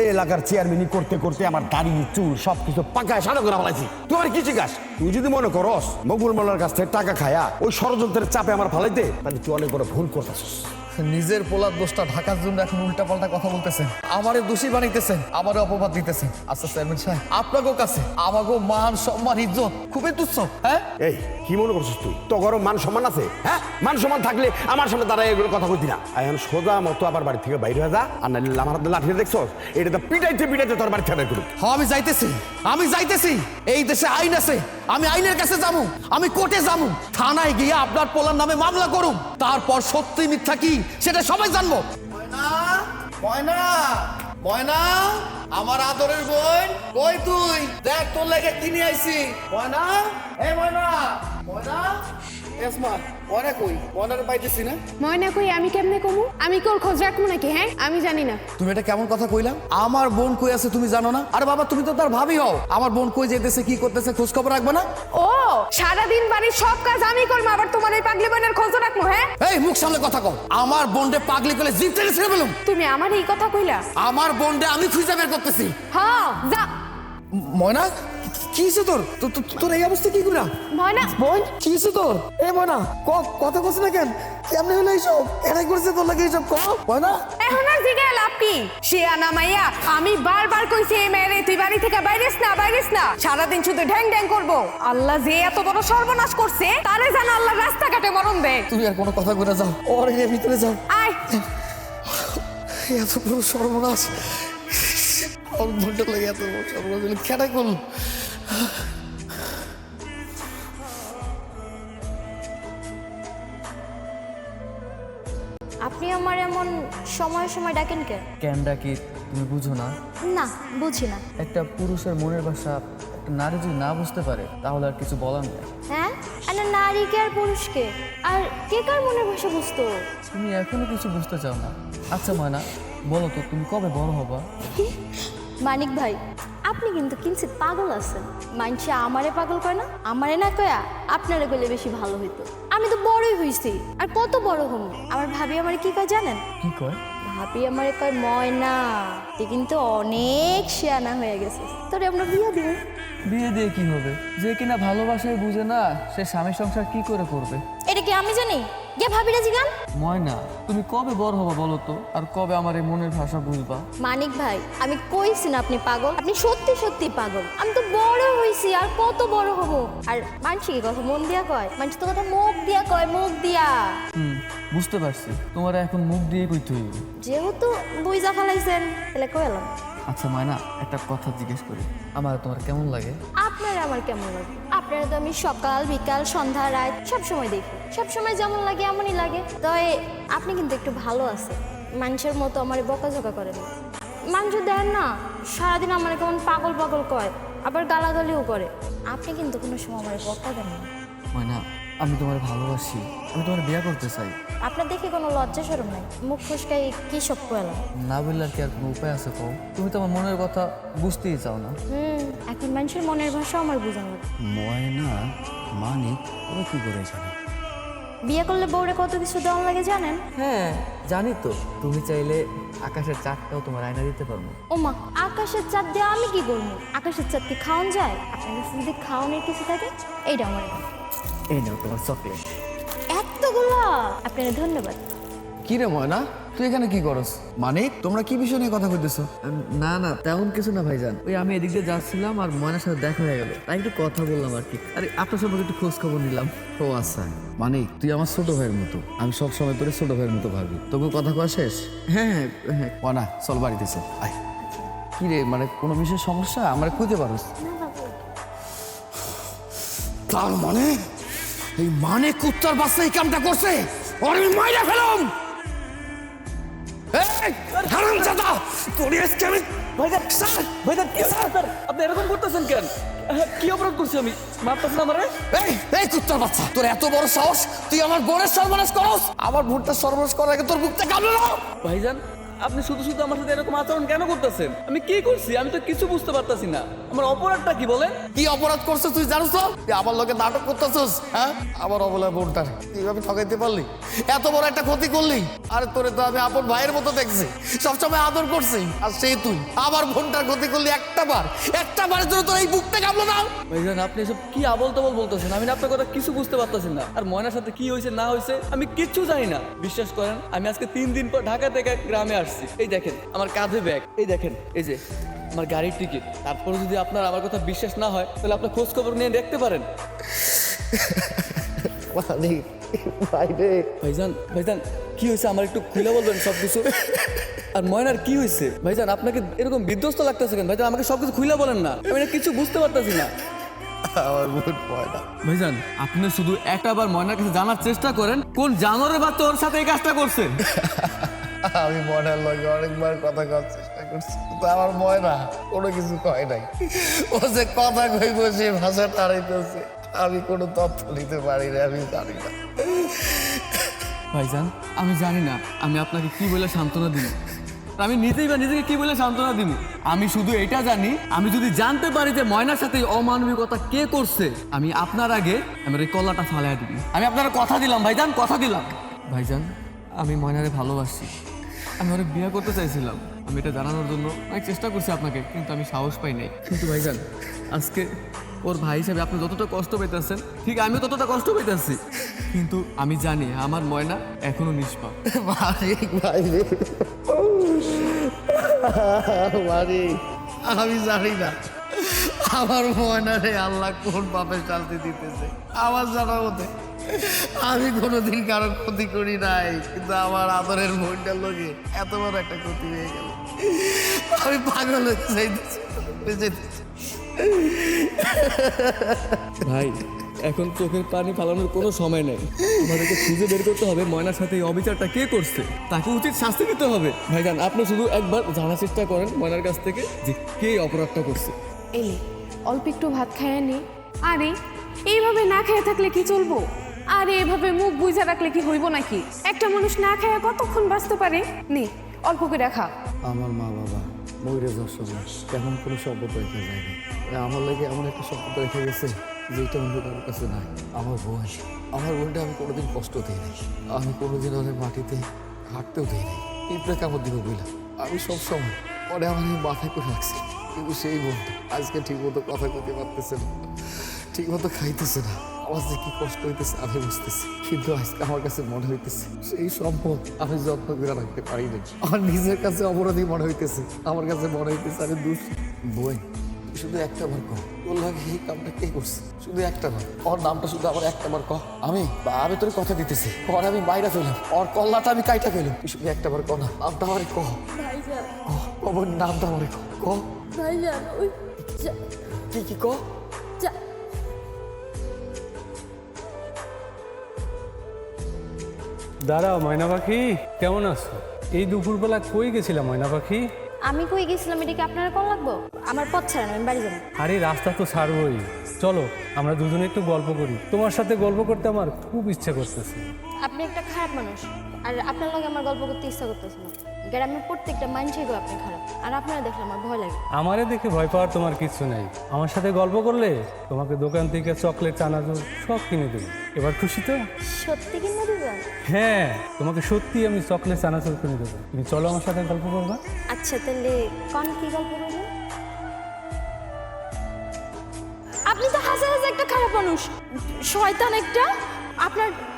এই এলাকার চেয়ারম্যানই করতে করতে আমার দাড়ি চুল সবকিছু পাকায় সাদা করে ফেলাইছি। তুই আমার কি শিখাস? তুই যদি মনে করস মকবুল মোল্লার কাছ থেকে টাকা খায়া ওই ষড়যন্ত্রের চাপে আমার ফালাইতে, তাহলে তুই অনেক বড় ভুল করতেছিস। নিজের পোলার দোষটা ঢাকার জন্য এখন উল্টাপাল্টা কথা বলতেছেন, আমারে দোষী বানাইতেছেন, আমারে অপবাদ দিতেছেন। আচ্ছা চেয়ারম্যান সাহেব, আপনাকেও কাছে আমাকেও মান সম্মান ইজ্জত খুবই তুচ্ছ। হ্যাঁ এই কি মনে করছিস তুই? তো গরম মান সম্মান আছে? হ্যাঁ, মান সম্মান থাকলে আমার সামনে দাঁড়ায় এগুলো কথা কইতি না। এখন সোজা মতো আবার বাড়ি থেকে বাইরে হয়ে যা, আর নাহলে আমার হাতে লাঠি দেখছস, এটা তো পিটাইতে পিটাইতে তোর বাড়ি থেকে করুক। হ্যাঁ আমি যাইতেছি। এই দেশে আইন আছে, আমি আইনের কাছে যাবো, আমি কোর্টে যাবো, থানায় গিয়ে আপনার পোলার নামে মামলা করুম, তারপর সত্যি মিথ্যা কি সেটা সবাই জানবো। ময়না, ময়না, আমার আদরের বোন, কই তুই? দেখ তোর লেগে কিনে আইছি। ময়না, এই ময়না, ময়না, এসমা, ময়না কই? ময়নার পাইতেছি না। ময়না কই আমি কেমনে কমু? আমি কি ওর খোঁজ রাখবো নাকি? হ্যাঁ, আমি জানি না। তুমি এটা কেমন কথা কইলা? আমার বোন কই আছে তুমি জানো না? আরে বাবা তুমি তো তার ভাবি হও, আমার বোন কই যেতেছে কি করতেছে খোঁজ খবর রাখবে না? ও সারাদিন বাড়ির সব কাজ আমি করবো, আবার তোমার এই পাগলি বোনের খোঁজ রাখবো? হ্যাঁ, এই মুখ সামলে কথা কও। আমার বোনডে পাগলি করে জিপ টেনে ছেড়ে ফেলুম। তুমি আমার এই কথা কইলা? আমার বোনডে আমি খুঁজে বের করতেছি। হ্যাঁ যা। ময়না, কি হইছে তোর? তোর এই অবস্থা কি কইরা? ময়না, বোন কি হইছে তোর? এ ময়না, কথা কইছ না কেন? কেমনে হলো এইসব? এরাই করছে তোর লাগে এইসব? ময়না, এখন আর জিগায় লাভ কি? শিয়ানা মাইয়া, আমি বারবার কইছি এই মেয়েরে তুই বাড়ি থেকে বাইরেস না, বাইরেস না। সারাদিন শুধু ঢ্যাং ঢ্যাং করবো। আল্লাহ যে এত বড় সর্বনাশ করছে, তারে যেন আল্লাহ রাস্তাঘাটে মরণ দেয়। তুমি আর কোনো কথা কইরা যাও, ওর এর ভিতরে যাও। আয়। এত বড় সর্বনাশ, ওর বোনটার লাগে এত বড় সর্বনাশ কেন করল? আপনি আমার এমন সময় সময় ডাকেন কেন? কেন ডাকি তুমি বুঝো না? না, বুঝি না। একটা পুরুষের মনের ভাষা একটা নারী যদি না বুঝতে পারে তাহলে আর কিছু বলার নেই। হ্যাঁ, একটা নারীকে আর পুরুষকে আর কে কার মনের ভাষা বুঝতো? তুমি এখনো কিছু বুঝতে চাও না। আচ্ছা ময়না, বলো তো তুমি কবে বড় হবা? মানিক ভাই, আপনি কিন্তু কিঞ্চিত পাগল আছেন। মানছে আমারে পাগল কয় না, আমারে না কয়া আপনারে গেলে বেশি ভালো হইতো। আমি তো বড়ই হইছি, আর কত বড় হম। আমার ভাবি আমারে কি কয় জানেন? কি কয়? ভাবি আমারে কয় ময়না, তুই কিন্তু অনেক শিয়ানা হয়ে গেছিস, তোরে আমরা বিয়ে দিব। বিয়ে দিয়ে কি হবে? যে কিনা ভালোবাসায় বুঝে না সে স্বামী সংসার কি করে করবে? এটা কি আমি জানি? গে ভাবিরা জিগান। ময়না, তুমি কবে বড় হবা বলো তো, আর কবে আমার এই মনের ভাষা বুঝবা? মানিক ভাই, আমি কইছি না আপনি পাগল? আপনি সত্যি সত্যি পাগল। আমি তো বড় হইছি, আর কত বড় হব? আর মানছি কি কথা মন দিয়া কয়? মানছি তো কথা মুখ দিয়া কয়, মুখ দিয়া। বুঝতে পারছি, তোমার এখন মুখ দিয়ে কইতে হইবে। যেহেতু বুইজা ফেলাইছেন, তাহলে কইলাম। আচ্ছা ময়না, একটা কথা জিজ্ঞেস করি, আমার তোমার কেমন লাগে? আপনারা আমার কেমন লাগে? আপনারা তো আমি সকাল বিকাল সন্ধ্যা রাত সব সময় দেখি, সব সময় যেমন লাগে এমনই লাগে। তবে আপনি কিন্তু একটু ভালো আছে, মানুষের মতো আমার বকাঝকা করেন না। মানুষ দেন না সারাদিন আমার কেমন পাগল পাগল কয়, আবার গালাগালিও করে। আপনি কিন্তু কোনো সময় আমার বকা দেন না। ময়না, আমি তোমার ভালোবাসি, আমি তোমার বিয়ে করতে চাই। আপনার দেখে কোনো লজ্জা শরম নাই, মুখ ফুসকাই কি সব কয়লাম। না বললে আর কি আর কোনো উপায় আছে কও? তুমি তো আমার মনের কথা বুঝতেই চাও না। এখন মানুষের মনের ভাষা আমার বোঝানো। ময়না মানিক ওরা কি করে জানে? বিয়ে করলে বউরে কত কিছু দেওয়া লাগে জানেন? হ্যাঁ জানি তো, তুমি চাইলে আকাশের চাঁদটাও তোমার আয়না দিতে পারবো। ওমা, আকাশের চাঁদ দিয়ে আমি কি করবো? আকাশের চাঁদ কি খাওয়ান যায়? আপনার কাছে যদি খাওয়ানোর কিছু থাকে এইটা আমার। এই নাও তোমার চকলেট। এতগুলা আপনার ধন্যবাদ। কি রে ময়না, তুই এখানে কি করস? মানিক, তোমরা কি বিষয় নিয়ে কথা কইতেছো? না না তেমন কিছু না ভাইজান, ওই আমি এদিক দিয়ে যাচ্ছিলাম আর ময়নার সাথে দেখা হয়ে গেল, তাই একটু কথা বললাম আর কি। আরে আপনার সম্পর্কে একটু খোঁজ খবর নিলাম। ও আচ্ছা, মানিক তুই আমার ছোট ভাইয়ের মতো, আমি সব সময় তোর ছোট ভাইয়ের মতো ভাবি। তোকে কথা কওয়া শেষ? হ্যাঁ হ্যাঁ। ময়না চল বাড়িতে চল, আয়। কি রে, মানে কোনো বিশেষ সমস্যা আমার কইতে পারোস? তার মানে এই মানে কুত্তার বাচ্চা এই কামটা করছে, ওর আমি মাইরা ফেলাম। এই হারামজাদা, তোর আজকে আমি ভাইজান স্যার আপনি এরকম করতেছেন কেন? কি অপরাধ করছি আমি? মারতেছেন আমারে? এই কুত্তার বাচ্চা, তোর এত বড় সাহস, তুই আমার বোনের সর্বনাশ করস? আমার বোনটা সর্বনাশ করার আগে তোর বুকটা কামড়ে নাও। ভাইজান আপনি শুধু শুধু আমার সাথে এরকম আচরণ কেন করতেছেন? আমি কি করছি? আমি তো কিছু বুঝতে পারতাছি না। আমার অপরাধটা কি বলেন? কি অপরাধ করছিস তুই জানিস তো? তুই আমার লোকে নাটক করতেছিস, হ্যাঁ? আমার অবলা বোনটার কিভাবে ঠকাইতে পারলি? এত বড় একটা ক্ষতি করলি। আরে তোরে তো আমি আপন ভাইয়ের মতো দেখছি, সবসময় আদর করছি, আর সেই তুই আমার বোনটার ক্ষতি করলি একটা বারের জন্য তোর এই বুকটা কাঁপলো না? ভাইজান আপনি এসব কি আবল তাবল বলতেছেন? আমি না আপনার কথা কিছু বুঝতে পারতাছি না। আর ময়নার সাথে কি হয়েছে না হয়েছে আমি কিচ্ছু জানি না। বিশ্বাস করেন, আমি আজকে 3 দিন পর ঢাকা থেকে গ্রামে আসছি। এই দেখেন আমার কাঁধে ব্যাগ, এই দেখেন এই যে আমার গাড়ির টিকিট। তারপরে যদি আপনার আমার কথা বিশ্বাস না হয় তাহলে আপনার খোঁজ খবর নিয়ে দেখতে পারেন। ভাইজান ভাইজান কি হয়েছে আমার একটু খুলে বলবেন সবকিছু। আর ময়নার কি হয়েছে ভাইজান? আপনাকে এরকম বিধ্বস্ত লাগতেছে কেন ভাইজান? আমাকে সবকিছু খুলে বলেন না, আমি না কিছু বুঝতে পারতেছি না। আমার বোন ময়না। ভাইজান আপনি শুধু একটা বার ময়নার কাছে জানার চেষ্টা করেন কোন জানোয়ারের বাচ্চা ওর সাথে এই কাজটা করছে। আমি ময়নার লগে অনেকবার কথা কওয়ার চেষ্টা করছি, কিন্তু আমার ময়না কোনো কিছু কয় নাই। ও যে কথা কইব সে ভাষা টাড়াইতেছে, আমি কোনো তথ্য নিতে পারি না, আমি জানি না। ভাইজান আমি জানি না আমি আপনাকে কি বলে সান্ত্বনা দিব, আমি নিজেই বা নিজেকে কি বলে সান্ত্বনা দিব। আমি শুধু এটা জানি, আমি যদি জানতে পারি যে ময়নার সাথে এই অমানবিকতা কে করছে, আমি আপনার আগে আমার এই কলাটা ফালাই দিব। আমি আপনার কথা দিলাম ভাইজান, কথা দিলাম। ভাইজান আমি ময়নারে ভালোবাসি, আমি ওরে বিয়ে করতে চাইছিলাম। আমি এটা জানানোর জন্য অনেক চেষ্টা করছি আপনাকে, কিন্তু আমি সাহস পাই নাই। কিন্তু ভাইজান আজকে ওর ভাই হিসাবে আপনি যতটা কষ্ট পেতেছেন ঠিক আমিও ততটা কষ্ট পেতেছি, কিন্তু আমি জানি আমার ময়না এখনো নিষ্পাপ। আমি জানি না আমার ময়নারে আল্লাহ কোন পাপের শান্তি দিতেছে। আমার জানা মতে আমি কোনোদিন কারো ক্ষতি করি নাই, কিন্তু আমার আদরের বোনটার লোকে এত বড় একটা ক্ষতি হয়ে গেল। আমি পাগল হয়ে যাইতেছি। ভাই এখন চোখের পানি ফালানোর কোনো সময় নেই, আমাদেরকে খুঁজে বের করতে হবে ময়নার সাথে এই অবিচারটা কে করছে, তাকে উচিত শাস্তি দিতে হবে। ভাইজান আপনি শুধু একবার জানার চেষ্টা করেন ময়নার কাছ থেকে যে কে এই অপরাধটা করছে। এলে অল্প একটু ভাত খাইয়ে নি। আরে এইভাবে না খেয়ে থাকলে কি চলবো? আরে এভাবে মুখ বুঝে রাখলে কি হইব নাকি? একটা মানুষ না খেয়ে কতক্ষণ বাঁচতে পারে? নে অল্প করে রাখা। আমার মা বাবা ময়ূরে যাওয়ার সময় তেমন কোনো শব্দ রেখে যায়নি। আমার লাগে এমন একটা শব্দ রেখে গেছে যেটা অন্য কারোর কাছে নাই। আমার বোনটা আমি কোনোদিন কষ্ট দিই নাই, আমি কোনোদিন অনেক মাটিতে হাঁটতেও দিই নাই, পিঁপড়ে কামড় দিব বইলাম। আমি সবসময় পরে আমার মাথায় করে রাখছি, কিন্তু সেই বন্ধু আজকে ঠিকমতো কথা কইতে পারতেছে না, ঠিকমতো খাইতেছে না। আমার যে কি কষ্ট হইতেছে আমি বুঝতেছি, কিন্তু আজকে আমার কাছে মনে হইতেছে সেই সম্পদ আমি যত্ন করে রাখতে পারি না। আমার নিজের কাছে অপরাধী মনে হইতেছে, আমার কাছে মনে হইতেছে আমি দোষী। বই তুই শুধু একটা বার কহ, তোর লাগে এই কামটা কে করছে? শুধু একটা বার, ওর নামটা শুধু আবার একটা বার কহ। আমি তোর কথা দিতেছি, ওর আমি বাইরে ফেলাম, ওর কল্লাটা আমি কাইটা ফেলাম। তুই শুধু একটা বার কহ না, নামটা আমার কহ, ওর নামটা আমার কহ। ভাইজান ওই কি কহ? দাঁড়াও ময়না পাখি, কেমন আছো? এই দুপুরবেলা কই গেছিলাম ময়না পাখি? আমি কই গেছিলাম এটা কি আপনারা কোন লাগবো? আমার পথ ছাড়েন, আমি বাড়ি যাবো। আরে রাস্তা তো ছাড়বই, চলো আমরা দুজনে একটু গল্প করি। তোমার সাথে গল্প করতে আমার খুব ইচ্ছা করতেছে। আপনি একটা খারাপ মানুষ, আর আপনার লগে আমার গল্প করতে ইচ্ছা করতেছে না। গ্রামের প্রত্যেকটা মানুষই গো আপনি খারাপ, আর আপনারা দেখলে আমার ভয় লাগে। আমারে দেখে ভয় পাওয়ার তোমার কিছু নাই। আমার সাথে গল্প করলে তোমাকে দোকান থেকে চকলেট, চানাচুর সব কিনে দেবো। এবার খুশি তো? সত্যি কিনা দিবেন? হ্যাঁ, তোমাকে সত্যি আমি চকলেট, চানাচুর কিনে দেবো। তুমি চলো আমার সাথে গল্প করবা। আচ্ছা তাহলে কোন কি গল্প করবেন? আপনি তো হাজার একটা খারাপ মানুষ, শয়তান একটা।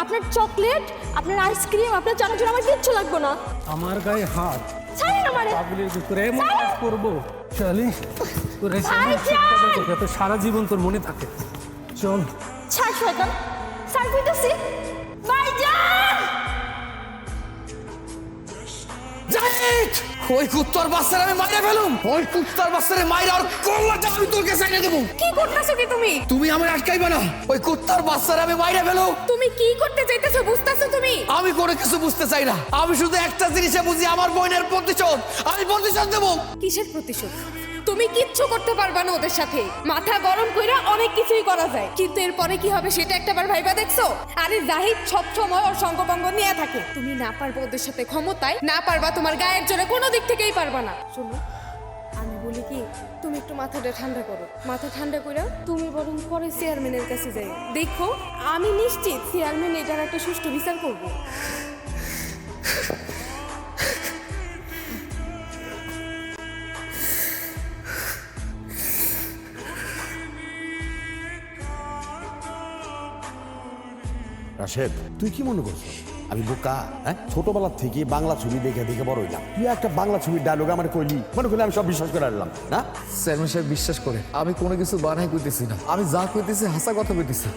আপনার চকলেট, আপনার আইসক্রিম, আপনার চানাচুর আমার কিচ্ছু লাগবে না। আমার গায়ে হাত ছাড়েন আমারে। পাগলের ভিতরে এমন কাজ করবো শালি, তোর এই ভাইজান! যাতে সারা জীবন তোর মনে থাকে। চল। ছাড় শয়তান, ছাড় কইতাছি। ভাইজান! জাহিদ, ওই কুত্তার বাচ্চারা আমি মাইরা ফেলুম, ওই কুত্তার বাচ্চারে মাইরা আর কল্লাটা আমি তোর কাছে এনে দেবো। কি করতেছো কি তুমি? তুমি আমার আটকাইবে না, ওই কুত্তার বাচ্চারা আমি মাইরা ফেলু। তুমি কি করতে চাইতেছো বুঝতেছো তুমি? আমি কোনো কিছু বুঝতে চাই না, আমি শুধু একটা জিনিসে বুঝি, আমার বোনের প্রতিশোধ। আমি প্রতিশোধ দেবো। কিসের প্রতিশোধ? তুমি কিচ্ছু করতে পারবা না ওদের সাথে। মাথা গরম কইরা অনেক কিছুই করা যায়, কিন্তু এরপরে কি হবে সেটা একটাবার ভাইবা দেখছো? আরে জাহিদ সব সময় ওর সঙ্গভঙ্গ নিয়ে থাকে। তুমি না পারবা ওদের সাথে ক্ষমতায়, না পারবা তোমার গায়ের জোরে, কোনো দিক থেকেই পারবা না। শোনো, আমি বলি কি, তুমি একটু মাথাটা ঠান্ডা করো। মাথা ঠান্ডা করে তুমি বরং পরে চেয়ারম্যানের কাছে যাই। দেখো, আমি নিশ্চিত চেয়ারম্যান এটার একটা সুষ্ঠু বিচার করবো। রাশেদ, তুই কি মনে করছো আমি বোকা? হ্যাঁ, ছোটবেলা থেকে বাংলা ছবি দেখে দেখে বড় হইলাম। তুই একটা বাংলা ছবির ডায়লগ আমার কইলি, মনে করলে আমি সব বিশ্বাস করে আসলাম না? চেয়ারম্যান সাহেব বিশ্বাস করে, আমি কোনো কিছু বানাই কইতেছি না, আমি যা কইতেছি হাসা কথা কইতেছি।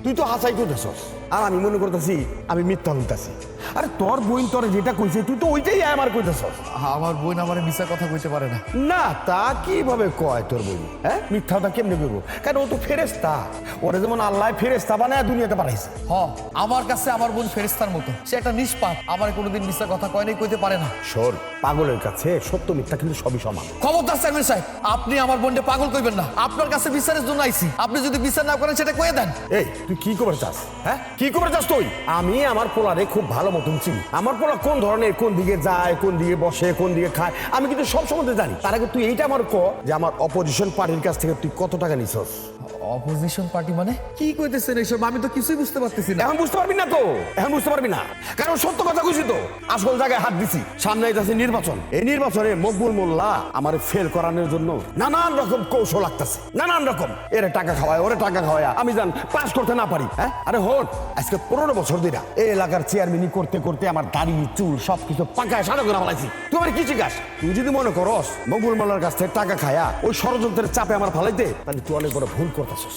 তুই তো হাসাই করতেছস, আর আমি মনে করতেছি আমি মিথ্যা হইতাছি। আরে তোর বোন তোর যেটা কইছে তুই তো ওইটাই আমার কইতেছস। আমার বোন আমার মিছা কথা কইতে পারে না। না, তা কিভাবে কয় তোর বোন? হ্যাঁ, মিথ্যাটা কেমনে কইব? কারণ ও তো ফেরেশতা। ওরে যেমন আল্লাহ ফেরেশতা বানায় দুনিয়াতে পাঠাইছে। আমার কাছে আমার বোন ফেরেশতার মতো, সে একটা নিষ্পাপ। আমার কোনোদিন মিছা কথা কয় নাই, কইতে পারে না। শোন, পাগলের কাছে সত্য মিথ্যা কিন্তু সবই সমান। খবরদার চেয়ারম্যান সাহেব, আপনি আমার বোনকে পাগল কইবেন না। আপনার কাছে বিচারের জন্য আইছি, আপনি যদি বিচার না করেন সেটা কয়ে দেন। এই, তুই কি করতে চাস? হ্যাঁ, কি করতে চাস তুই? আমি আমার পোলারে খুব ভালো মতন চিনি। আমার পোলা কোন ধরনের, কোন দিকে যায়, কোন দিকে বসে, কোন দিকে খায়, আমি কিন্তু সব সম্বন্ধে জানি। তার আগে তুই এইটা আমার ক যে আমার অপোজিশন পার্টির কাছ থেকে তুই কত টাকা নিছস? অপোজিশন পার্টি মানে কি কইতেছেন এইসব? আমি তো কিছুই বুঝতে পারতেছি না। এখন বুঝতে পারবি না তো, এখন বুঝতে পারবি না, কারণ সত্য কথা কইছি তো। আসল জায়গায় হাত দিছি। সামনে আইতাছে নির্বাচন। এই নির্বাচনে মকবুল মোল্লা আমার ফেল করানোর জন্য নানান রকম কৌশল লাগতেছে, নানান রকম। এরে টাকা খাওয়ায়, ওরে টাকা খাওয়ায়, আমি জান পাস করতে না পারি। হ্যাঁ, আরে হন, আজকে 15 বছর ধরে এই এলাকার চেয়ারম্যানই করতে করতে আমার দাড়ি চুল সবকিছু পাকায় সাদা করে ফেলাইছি। তুই আমার কি শিখাস? তুই যদি মনে করস মকবুল মোল্লার কাছ থেকে টাকা খায়া ওই ষড়যন্ত্রের চাপে আমার ফালাইতে, তাহলে তুই অনেক বড় ভুল করতেছিস।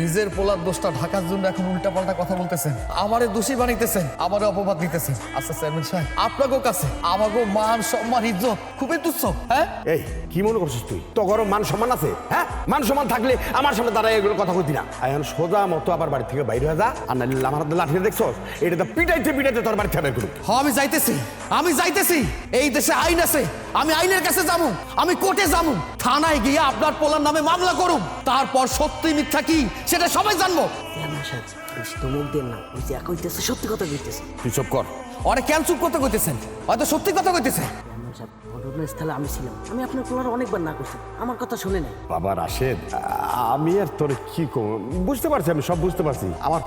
নিজের পোলার দোষটা ঢাকার জন্য এখন উল্টাপাল্টা কথা বলতেছেন, আমারে দোষী বানাইতেছেন, আমারে অপবাদ দিতেছেন। আচ্ছা চেয়ারম্যান সাহেব, আপনাকেও কাছে আমাকেও মান সম্মান ইজ্জত খুবই তুচ্ছ। হ্যাঁ, এই কি মনে করছিস তুই? তো গরম মান সম্মান আছে? হ্যাঁ, মান সম্মান থাকলে আমার সামনে দাঁড়ায় এগুলো কথা কইতি না। এখন সোজা মতো আবার বাড়ি থেকে বাইরে হয়ে যা, আর নাহলে আমার হাতে লাঠি দেখছো, এটা তো পিটাইতে পিটাইতে তোর বাড়ি থেকে বের করুক। আমি যাইতেছি, আমি যাইতেছি। এই দেশে আইন আছে, আমি আইনের কাছে যাবো, আমি কোর্টে যাবো, থানায় গিয়ে আপনার পোলার নামে মামলা করুম। তারপর সত্যি মিথ্যা কি সেটা সবাই জানবো। সত্যি কথা কইতেছে। তুই চুপ কর। অনেক কেন চুপ করতে কইতেছেন? হয়তো সত্যি কথা কইতেছে। ঘটনাস্থলে আমি ছিলাম, আমি আপনার পোলার অনেকবার না করছি, আমার কথা শুনে নাই। বাবা রাশেদ, আমি আর তোর কি করব? বুঝতে পারছি, আমি সব বুঝতে পারছি। আমার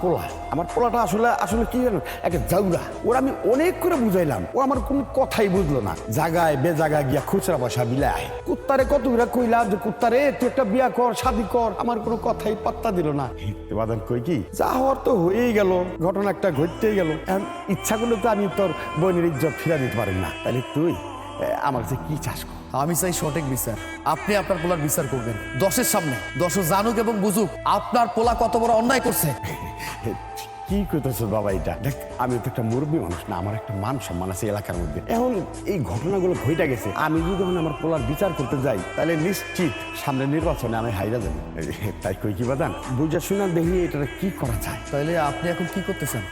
পোলাটা আসলে আসলে কি জানো, একটা জাউরা। ওর আমি অনেক করে বুঝাইলাম, ও আমার কোনো কথাই বুঝলো না। জায়গায় বেজায়গায় গিয়া খুচরা পয়সা বিলায়। কুত্তারে কত কইলাম যে কুত্তারে তুই একটা বিয়া কর, শাদি কর, আমার কোনো কথাই পাত্তা দিল না। বাদান কই কি, যা হওয়ার তো হয়েই গেল, ঘটনা একটা ঘটতেই গেল। এখন ইচ্ছা করলে তো আমি তোর বোনের ইজ্জত ফিরা দিতে পারি না। তাহলে তুই আমার যে কি চাষ কর? আমি চাই সঠিক বিচার। আপনি আপনার পোলার বিচার করবেন দশের সামনে, দশ জানুক এবং বুঝুক আপনার পোলা কত বড় অন্যায় করছে। কি করতেছো বাবা? এটা দেখ, আমি তো একটা মুরব্বী মানুষ না, আমার একটা মান সম্মান আছে এলাকার মধ্যে। এখন এই ঘটনাগুলো ঘটে গেছে, আমি যদি যখন আমার পোলার বিচার করতে যাই, তাহলে নিশ্চিত সামনে নির্বাচনে আমি হাইরা যাবো। তাই কই কি বাদান, বুঝা শুনা দেখি এটা কি করা যায়। তাহলে আপনি এখন কি করতেছেন?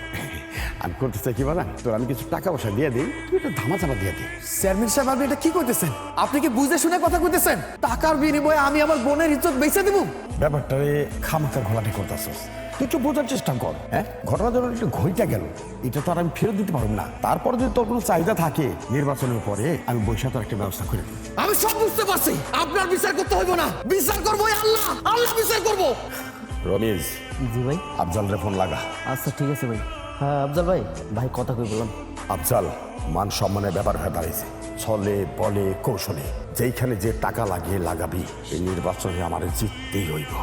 আমি করতে চাই কি বাদান, তোর আমি কিছু টাকা পয়সা দিয়ে দিই, তুই একটা ধামা চাপা দিয়ে দিই। চেয়ারম্যান সাহেব, আপনি এটা কি করতেছেন? আপনি কি বুঝে শুনে কথা কইতেছেন? টাকার বিনিময়ে আমি আমার বোনের ইজ্জত বেঁচে দিব? ব্যাপারটারে খামাখা ঘোলাটি করতেছিস। তুই একটু বোঝার চেষ্টা কর। হ্যাঁ, ঘটনা যখন একটু ঘইটা গেল, এটা তো আর আমি ফেরত দিতে পারবো না। তারপরে যদি তোর কোনো চাহিদা থাকে, নির্বাচনের পরে আমি বৈশা তোর একটা ব্যবস্থা করে দিই। আমি সব বুঝতে পারছি, আপনার বিচার করতে হইব না, বিচার করবো আল্লাহ, আল্লাহ বিচার করবো। রমিজ, জি ভাই। আফজালের ফোন লাগা। আচ্ছা ঠিক আছে ভাই। হ্যাঁ আফজাল ভাই, ভাই কথা কই বললাম। আফজাল, মান সম্মানের ব্যাপার হয়ে দাঁড়িয়েছে। ছলে বলে কৌশলে যেইখানে যে টাকা লাগিয়ে লাগাবি, এই নির্বাচনে আমার জিততেই হইব।